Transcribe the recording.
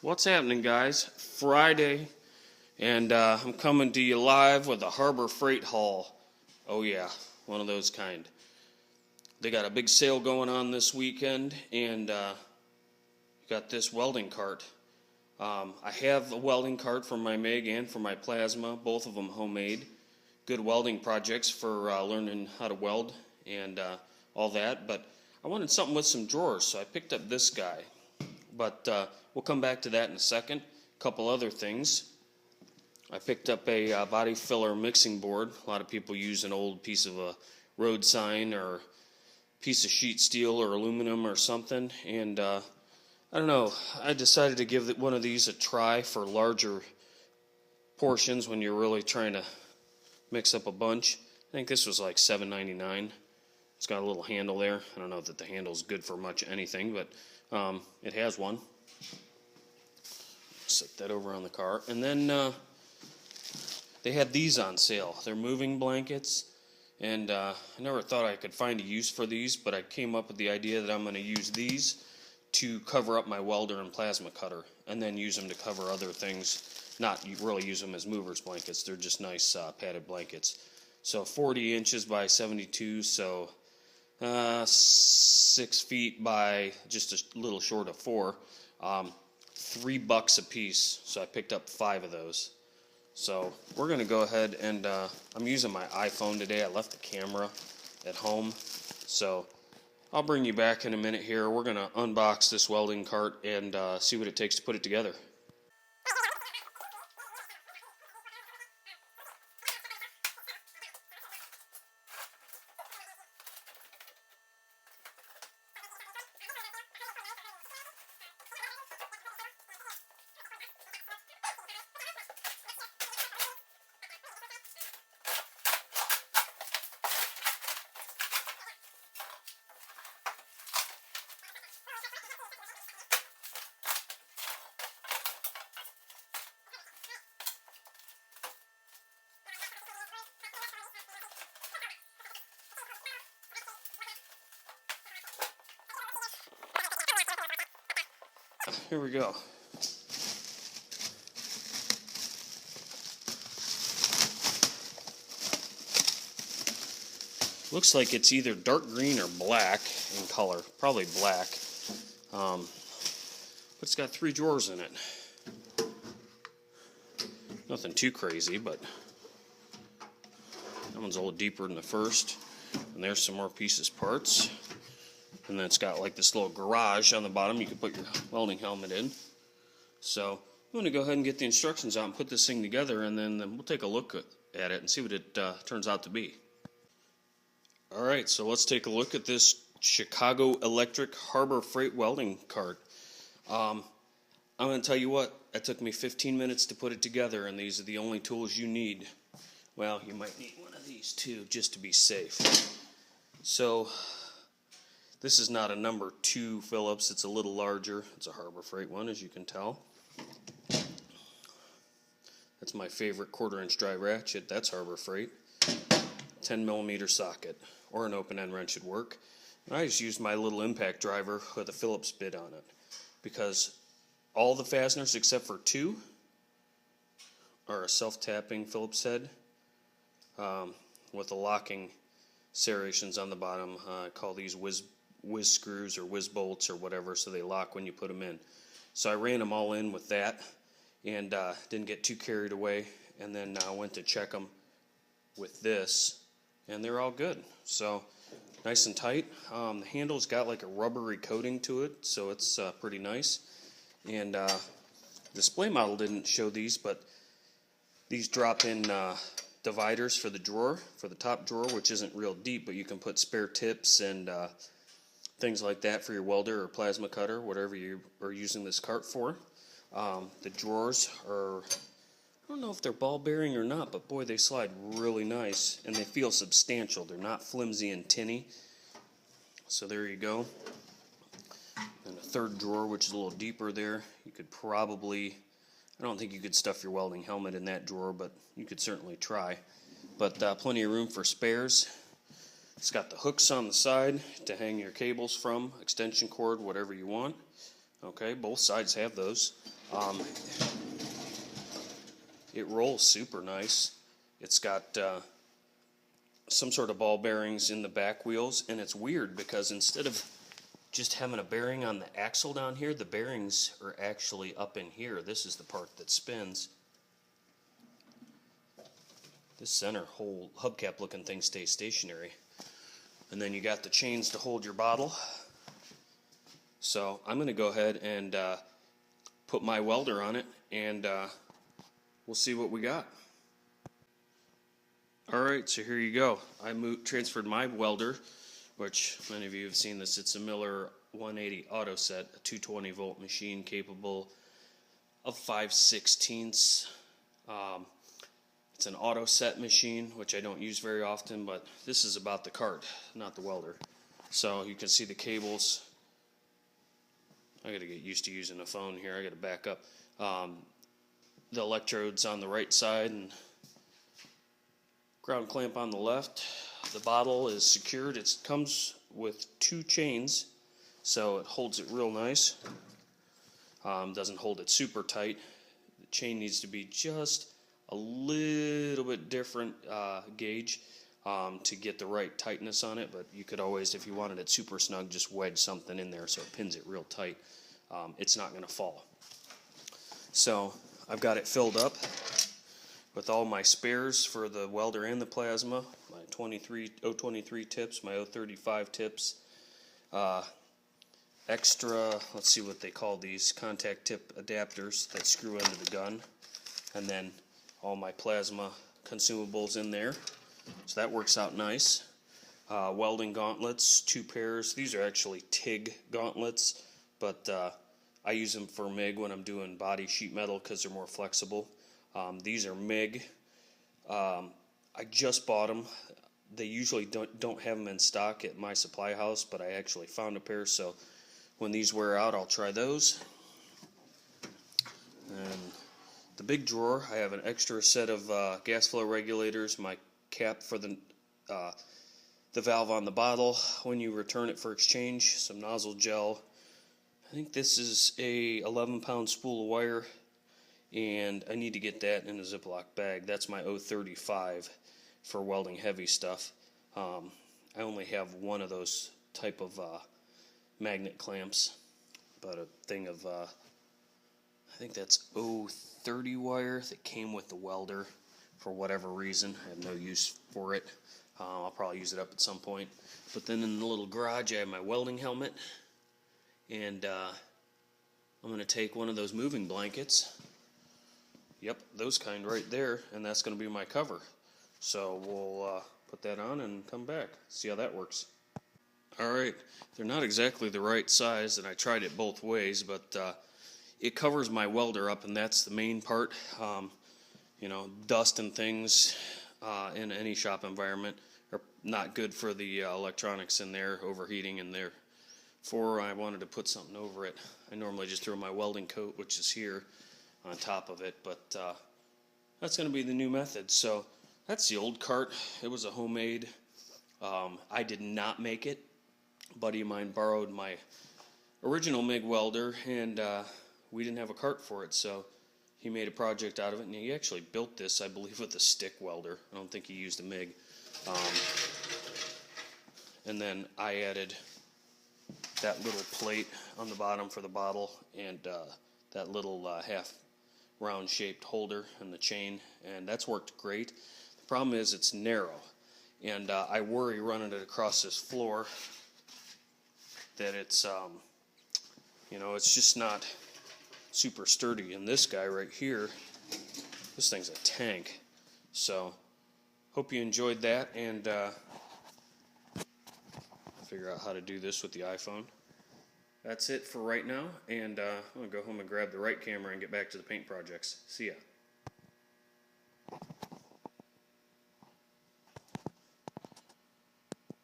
What's happening, guys? Friday, and I'm coming to you live with a Harbor Freight haul. Oh yeah, one of those kind. They got a big sale going on this weekend, and got this welding cart. I have a welding cart for my MIG and for my plasma, both of them homemade. Good welding projects for learning how to weld and all that, but I wanted something with some drawers, so I picked up this guy. But we'll come back to that in a second. A couple other things. I picked up a body filler mixing board. A lot of people use an old piece of a road sign or piece of sheet steel or aluminum or something. And I don't know, I decided to give one of these a try for larger portions when you're really trying to mix up a bunch. I think this was like $7.99. It's got a little handle there. I don't know that the handle's good for much anything, but it has one. Set that over on the car. And then they had these on sale. They're moving blankets. And I never thought I could find a use for these, but I came up with the idea that I'm going to use these to cover up my welder and plasma cutter, and then use them to cover other things. Not really use them as movers blankets. They're just nice padded blankets. So 40 inches by 72, so 6 feet by just a little short of 4. $3 a piece, so I picked up 5 of those. So we're going to go ahead and I'm using my iPhone today. I left the camera at home, so I'll bring you back in a minute here. We're going to unbox this welding cart and see what it takes to put it together. Here we go. Looks like it's either dark green or black in color. Probably black. But it's got 3 drawers in it. Nothing too crazy, but that one's a little deeper than the first. And there's some more pieces, parts. And then it's got like this little garage on the bottom you can put your welding helmet in. So I'm going to go ahead and get the instructions out and put this thing together, and then we'll take a look at it and see what it turns out to be. Alright, so let's take a look at this Chicago Electric Harbor Freight welding cart. I'm going to tell you what, it took me 15 minutes to put it together, and these are the only tools you need. Well, you might need one of these too, just to be safe. So this is not a number 2 Phillips, it's a little larger. It's a Harbor Freight one, as you can tell. That's my favorite 1/4-inch dry ratchet. That's Harbor Freight. 10mm socket, or an open-end wrench would work. And I just used my little impact driver with a Phillips bit on it, because all the fasteners except for 2 are a self-tapping Phillips head with the locking serrations on the bottom. I call these whiz screws or whiz bolts or whatever, so they lock when you put them in. So I ran them all in with that and didn't get too carried away, and then I went to check them with this, and they're all good. So nice and tight. The handle's got like a rubbery coating to it, so it's pretty nice. And display model didn't show these, but these drop in dividers for the drawer, for the top drawer, which isn't real deep, but you can put spare tips and things like that for your welder or plasma cutter, whatever you are using this cart for. The drawers are, I don't know if they're ball bearing or not, but boy, they slide really nice, and they feel substantial. They're not flimsy and tinny. So there you go. And a third drawer, which is a little deeper there. You could probably, I don't think you could stuff your welding helmet in that drawer, but you could certainly try. But plenty of room for spares. It's got the hooks on the side to hang your cables from, extension cord, whatever you want. Okay, both sides have those. Um, it rolls super nice. It's got some sort of ball bearings in the back wheels, and it's weird because instead of just having a bearing on the axle down here, the bearings are actually up in here. This is the part that spins. This center whole hubcap looking thing stays stationary. And then you got the chains to hold your bottle. So I'm going to go ahead and put my welder on it, and we'll see what we got. Alright, so here you go. I transferred my welder, which many of you have seen this. It's a Miller 180 auto set, a 220 volt machine capable of 5/16. It's an auto set machine, which I don't use very often, but this is about the cart, not the welder. So you can see the cables. I gotta get used to using a phone here. I gotta back up. The electrodes on the right side and ground clamp on the left. The bottle is secured. It comes with 2 chains, so it holds it real nice. Doesn't hold it super tight. The chain needs to be just a little bit different gauge to get the right tightness on it, but you could always, if you wanted it super snug, just wedge something in there so it pins it real tight. It's not going to fall. So I've got it filled up with all my spares for the welder and the plasma, my 023 tips, my 035 tips, extra, let's see what they call these, contact tip adapters that screw into the gun, and then all my plasma consumables in there. So that works out nice. Welding gauntlets, 2 pairs. These are actually TIG gauntlets, but I use them for MIG when I'm doing body sheet metal because they're more flexible. These are MIG. I just bought them. They usually don't have them in stock at my supply house, but I actually found a pair, so when these wear out, I'll try those. And the big drawer, I have an extra set of gas flow regulators, my cap for the valve on the bottle when you return it for exchange, some nozzle gel. I think this is a 11-pound spool of wire, and I need to get that in a Ziploc bag. That's my 035 for welding heavy stuff. I only have one of those type of magnet clamps, but a thing of I think that's 030 wire that came with the welder for whatever reason. I have no use for it. I'll probably use it up at some point. But then in the little garage I have my welding helmet, and I'm going to take one of those moving blankets. Yep, those kind right there, and that's going to be my cover. So we'll put that on and come back, see how that works. Alright, they're not exactly the right size, and I tried it both ways, but it covers my welder up, and that's the main part. You know, dust and things in any shop environment are not good for the electronics in there, overheating in there. Before I wanted to put something over it, I normally just throw my welding coat, which is here, on top of it, but that's going to be the new method. So that's the old cart. It was a homemade. I did not make it. A buddy of mine borrowed my original MIG welder, and we didn't have a cart for it, so he made a project out of it, and he actually built this, I believe, with a stick welder. I don't think he used a MIG. And then I added that little plate on the bottom for the bottle, and that little half round shaped holder and the chain, and that's worked great. The problem is it's narrow, and I worry running it across this floor that it's you know, it's just not super sturdy. And this guy right here, this thing's a tank. So hope you enjoyed that, and figure out how to do this with the iPhone. That's it for right now, and I'm going to go home and grab the right camera and get back to the paint projects. See ya.